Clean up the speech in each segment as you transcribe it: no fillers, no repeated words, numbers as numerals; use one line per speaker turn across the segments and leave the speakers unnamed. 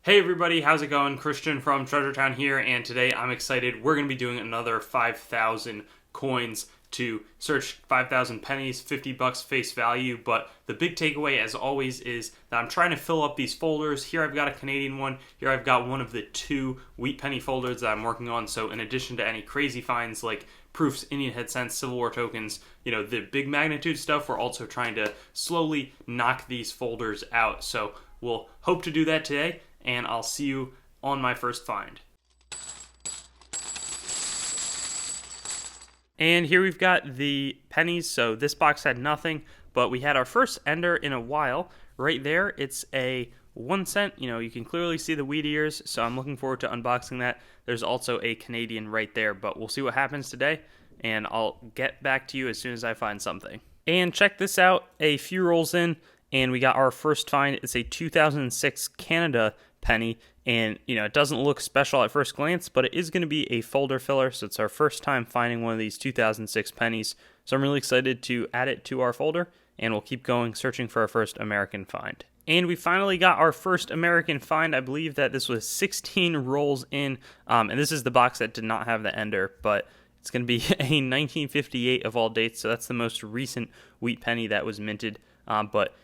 Hey everybody, how's it going? Christian from Treasure Town here, and today I'm excited. We're going to be doing another 5,000 coins to search 5,000 pennies, 50 bucks face value, but the big takeaway as always is that I'm trying to fill up these folders. Here I've got a Canadian one, here I've got one of the two wheat penny folders that I'm working on, so in addition to any crazy finds like proofs, Indian head cents, Civil War tokens, the big magnitude stuff, we're also trying to slowly knock these folders out, so we'll hope to do that today, and I'll see you on my first find. And here we've got the pennies. So this box had nothing, but we had our first ender in a while. Right there, it's a 1 cent. You can clearly see the wheat ears, so I'm looking forward to unboxing that. There's also a Canadian right there, but we'll see what happens today, and I'll get back to you as soon as I find something. And check this out, a few rolls in, and we got our first find. It's a 2006 Canada penny, and it doesn't look special at first glance, but it is going to be a folder filler, so it's our first time finding one of these 2006 pennies, so I'm really excited to add it to our folder, and we'll keep going searching for our first American find. And we finally got our first American find. I believe that this was 16 rolls in, and this is the box that did not have the ender, but it's going to be a 1958 of all dates, so that's the most recent wheat penny that was minted. But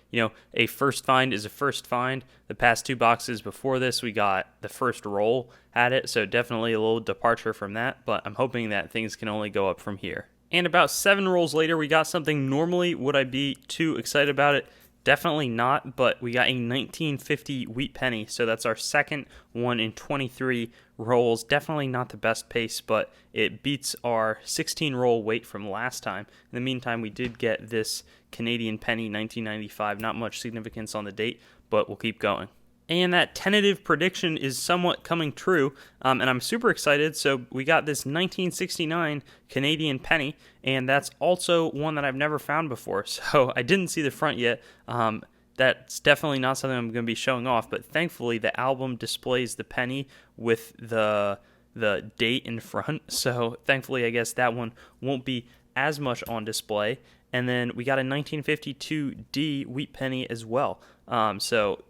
a first find is a first find. The past two boxes before this, we got the first roll at it, so definitely a little departure from that, but I'm hoping that things can only go up from here. And about 7 rolls later, we got something. Normally, would I be too excited about it? Definitely not, but we got a 1950 wheat penny, so that's our second one in 23 rolls. Definitely not the best pace, but it beats our 16 roll wait from last time. In the meantime, we did get this Canadian penny, 1995. Not much significance on the date, but we'll keep going. And that tentative prediction is somewhat coming true, and I'm super excited. So we got this 1969 Canadian penny, and that's also one that I've never found before. So I didn't see the front yet. That's definitely not something I'm going to be showing off, but thankfully the album displays the penny with the date in front. So thankfully, I guess that one won't be as much on display. And then we got a 1952 D wheat penny as well. So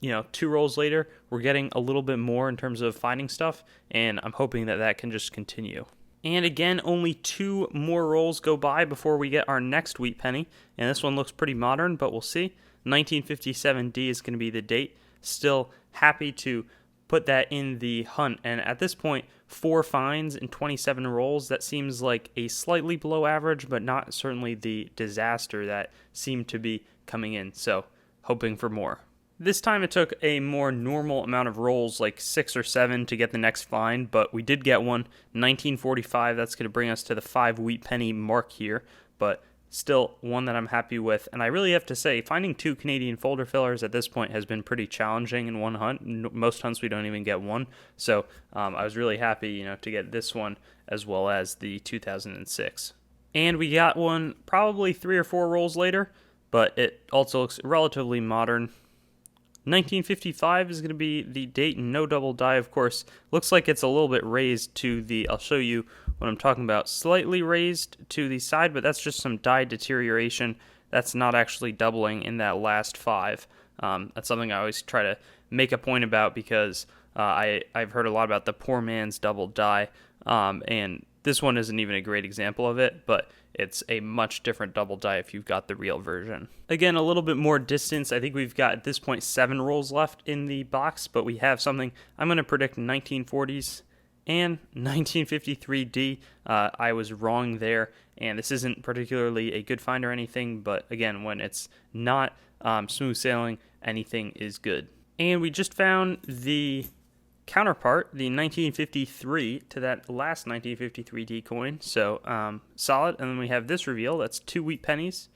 2 rolls later, we're getting a little bit more in terms of finding stuff, and I'm hoping that that can just continue. And again, only 2 more rolls go by before we get our next wheat penny, and this one looks pretty modern, but we'll see. 1957D is going to be the date. Still happy to put that in the hunt, and at this point, 4 finds in 27 rolls, that seems like a slightly below average, but not certainly the disaster that seemed to be coming in, so hoping for more. This time it took a more normal amount of rolls, like 6 or 7, to get the next find, but we did get one, 1945. That's going to bring us to the 5 wheat penny mark here, but still one that I'm happy with. And I really have to say, finding 2 Canadian folder fillers at this point has been pretty challenging in one hunt. Most hunts we don't even get one, so I was really happy, to get this one as well as the 2006. And we got one probably 3 or 4 rolls later, but it also looks relatively modern. 1955 is going to be the date, no double die, of course. Looks like it's a little bit raised to the, I'll show you what I'm talking about, slightly raised to the side, but that's just some die deterioration. That's not actually doubling in that last 5. That's something I always try to make a point about because I've heard a lot about the poor man's double die, and this one isn't even a great example of it, but it's a much different double die if you've got the real version. Again, a little bit more distance. I think we've got, at this point, 7 rolls left in the box, but we have something. I'm going to predict 1940s and 1953D. I was wrong there, and this isn't particularly a good find or anything, but again, when it's not smooth sailing, anything is good. And we just found the counterpart, the 1953 to that last 1953D coin, so solid. And then we have this reveal, that's 2 wheat pennies,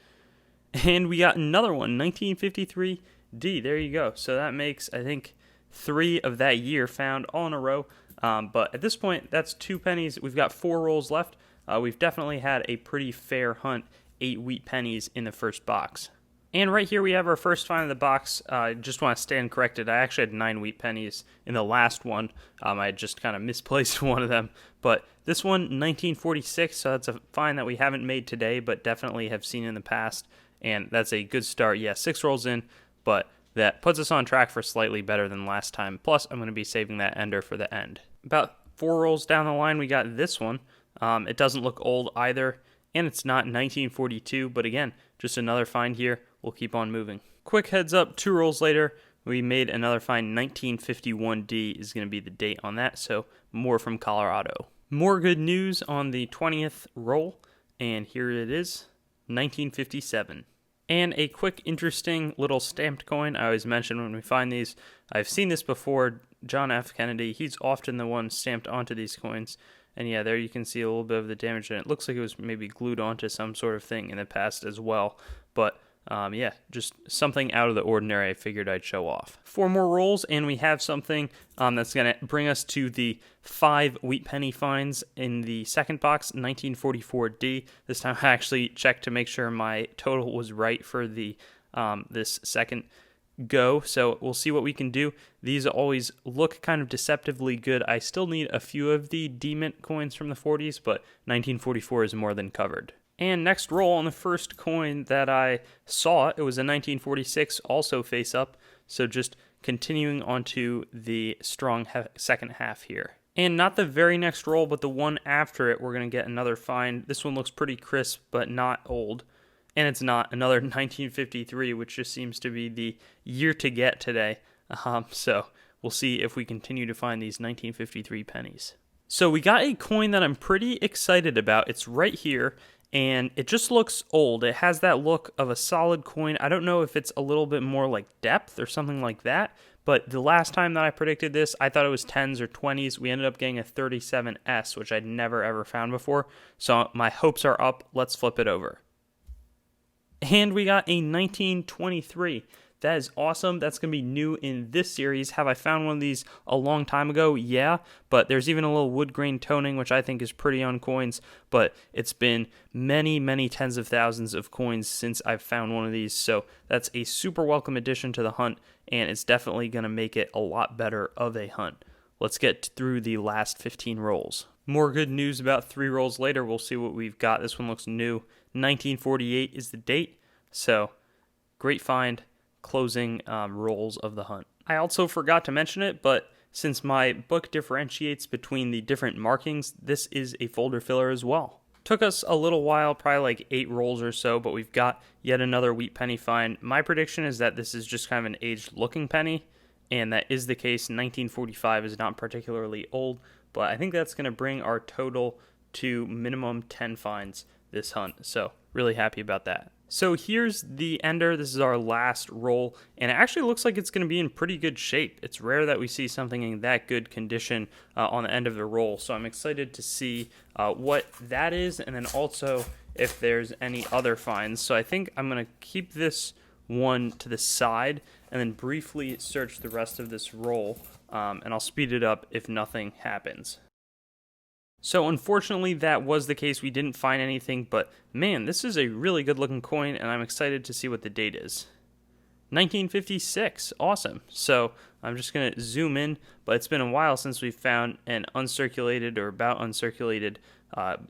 and we got another one, 1953D. There you go. So that makes, I think, 3 of that year found all in a row, but at this point, that's 2 pennies. We've got 4 rolls left. We've definitely had a pretty fair hunt, 8 wheat pennies in the first box. And right here we have our first find of the box. I just want to stand corrected. I actually had 9 wheat pennies in the last one. I just kind of misplaced one of them. But this one, 1946, so that's a find that we haven't made today, but definitely have seen in the past. And that's a good start. Yeah, 6 rolls in, but that puts us on track for slightly better than last time. Plus, I'm going to be saving that ender for the end. About 4 rolls down the line, we got this one. It doesn't look old either, and it's not 1942, but again, just another find here. We'll keep on moving. Quick heads up, 2 rolls later, we made another find. 1951D is going to be the date on that, so more from Colorado. More good news on the 20th roll, and here it is, 1957. And a quick, interesting little stamped coin. I always mention when we find these, I've seen this before. John F. Kennedy, he's often the one stamped onto these coins. And yeah, there you can see a little bit of the damage, and it looks like it was maybe glued onto some sort of thing in the past as well. But yeah, just something out of the ordinary I figured I'd show off. 4 more rolls, and we have something that's going to bring us to the 5 wheat penny finds in the second box, 1944D. This time I actually checked to make sure my total was right for the this second go, so we'll see what we can do. These always look kind of deceptively good. I still need a few of the D-mint coins from the 40s, but 1944 is more than covered. And next roll on the first coin that I saw, it was a 1946, also face up, so just continuing on to the strong second half here. And not the very next roll, but the one after it, we're going to get another find. This one looks pretty crisp, but not old. And it's not another 1953, which just seems to be the year to get today. So we'll see if we continue to find these 1953 pennies. So we got a coin that I'm pretty excited about. It's right here, and it just looks old. It has that look of a solid coin. I don't know if it's a little bit more like depth or something like that, but the last time that I predicted this, I thought it was 10s or 20s. We ended up getting a 37S, which I'd never ever found before. So my hopes are up. Let's flip it over. And we got a 1923. That is awesome. That's going to be new in this series. Have I found one of these a long time ago? Yeah, but there's even a little wood grain toning, which I think is pretty on coins, but it's been many, many tens of thousands of coins since I've found one of these, so that's a super welcome addition to the hunt, and it's definitely going to make it a lot better of a hunt. Let's get through the last 15 rolls. More good news about 3 rolls later. We'll see what we've got. This one looks new. 1948 is the date, so great find. Closing rolls of the hunt. I also forgot to mention it, but since my book differentiates between the different markings, this is a folder filler as well. Took us a little while, probably like 8 rolls or so, but we've got yet another wheat penny find. My prediction is that this is just kind of an aged looking penny, and that is the case. 1945 is not particularly old, but I think that's going to bring our total to minimum 10 finds this hunt, so really happy about that. So here's the ender. This is our last roll, and it actually looks like it's going to be in pretty good shape. It's rare that we see something in that good condition on the end of the roll, so I'm excited to see what that is, and then also if there's any other finds. So I think I'm going to keep this one to the side and then briefly search the rest of this roll, and I'll speed it up if nothing happens. So unfortunately that was the case. We didn't find anything, but man, this is a really good looking coin, and I'm excited to see what the date is. 1956, awesome. So I'm just going to zoom in, but it's been a while since we've found an uncirculated or about uncirculated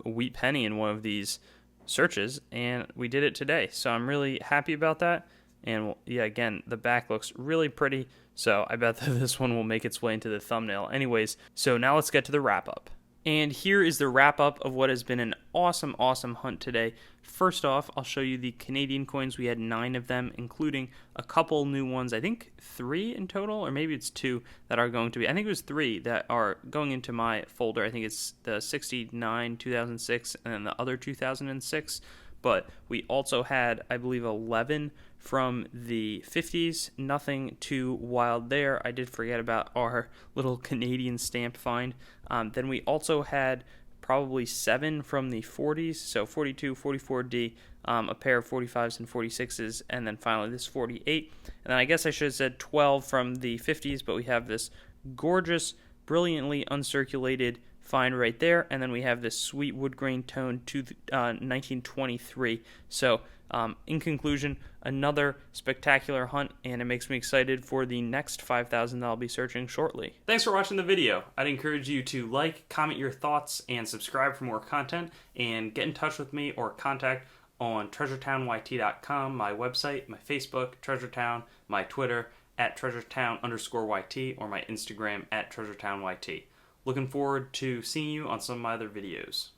wheat penny in one of these searches, and we did it today. So I'm really happy about that, and yeah, again, the back looks really pretty, so I bet that this one will make its way into the thumbnail. Anyways, so now let's get to the wrap up. And here is the wrap up of what has been an awesome, awesome hunt today. First off, I'll show you the Canadian coins. We had 9 of them, including a couple new ones. I think 3 in total, or maybe it's 2 that are going to be. I think it was 3 that are going into my folder. I think it's the 69, 2006, and then the other 2006. But we also had, I believe, 11 from the 50s. Nothing too wild there. I did forget about our little Canadian stamp find. Then we also had probably 7 from the 40s, so 42, 44D, a pair of 45s and 46s, and then finally this 48. And then I guess I should have said 12 from the 50s, but we have this gorgeous, brilliantly uncirculated find right there, and then we have this sweet wood grain tone to 1923. So in conclusion, another spectacular hunt, and it makes me excited for the next 5,000 that I'll be searching shortly. Thanks for watching the video. I'd encourage you to like, comment your thoughts, and subscribe for more content, and get in touch with me or contact on treasuretownYT.com, my website, my Facebook, Treasuretown, my Twitter, at treasuretown_YT or my Instagram at treasuretown_YT. Looking forward to seeing you on some of my other videos.